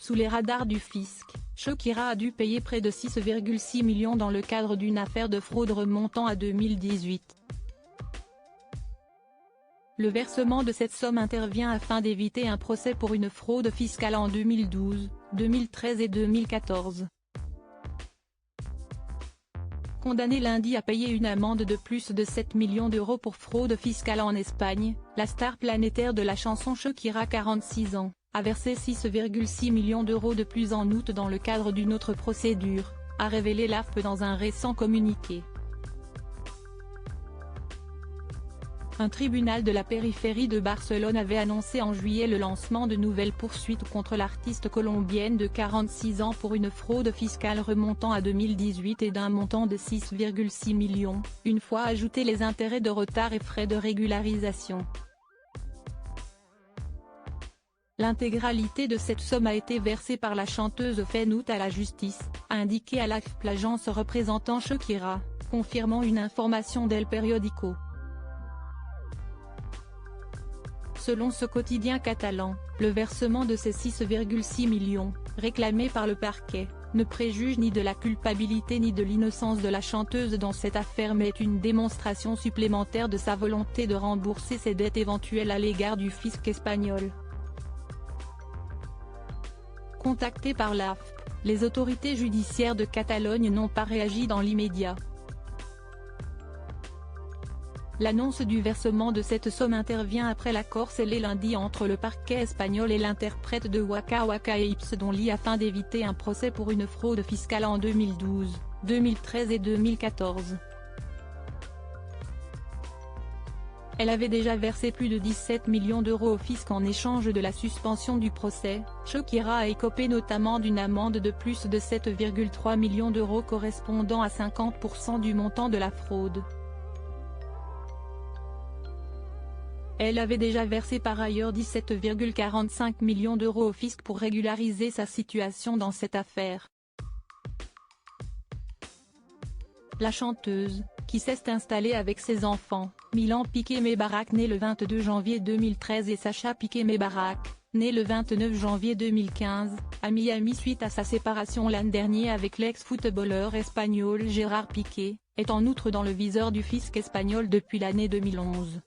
Sous les radars du fisc, Shakira a dû payer près de 6,6 millions dans le cadre d'une affaire de fraude remontant à 2018. Le versement de cette somme intervient afin d'éviter un procès pour une fraude fiscale en 2012, 2013 et 2014. Condamnée lundi à payer une amende de plus de 7 millions d'euros pour fraude fiscale en Espagne, la star planétaire de la chanson Shakira, 46 ans, a versé 6,6 millions d'euros de plus en août dans le cadre d'une autre procédure, a révélé l'AFP dans un récent communiqué. Un tribunal de la périphérie de Barcelone avait annoncé en juillet le lancement de nouvelles poursuites contre l'artiste colombienne de 46 ans pour une fraude fiscale remontant à 2018 et d'un montant de 6,6 millions, une fois ajoutés les intérêts de retard et frais de régularisation. L'intégralité de cette somme a été versée par la chanteuse fin août à la justice, a indiqué à l'AFP l'agence représentant Shakira, confirmant une information d'El Periódico. Selon ce quotidien catalan, le versement de ces 6,6 millions, réclamés par le parquet, ne préjuge ni de la culpabilité ni de l'innocence de la chanteuse dans cette affaire mais est une démonstration supplémentaire de sa volonté de rembourser ses dettes éventuelles à l'égard du fisc espagnol. Contactées par l'AFP, les autorités judiciaires de Catalogne n'ont pas réagi dans l'immédiat. L'annonce du versement de cette somme intervient après l'accord scellé lundi entre le parquet espagnol et l'interprète de Waka Waka Apes dont lit afin d'éviter un procès pour une fraude fiscale en 2012, 2013 et 2014. Elle avait déjà versé plus de 17 millions d'euros au fisc en échange de la suspension du procès. Shakira a écopé notamment d'une amende de plus de 7,3 millions d'euros correspondant à 50% du montant de la fraude. Elle avait déjà versé par ailleurs 17,45 millions d'euros au fisc pour régulariser sa situation dans cette affaire. La chanteuse, qui s'est installée avec ses enfants, Milan Piqué-Mebarak né le 22 janvier 2013 et Sacha Piqué-Mebarak, né le 29 janvier 2015, à Miami suite à sa séparation l'an dernier avec l'ex-footballeur espagnol Gérard Piqué, est en outre dans le viseur du fisc espagnol depuis l'année 2011.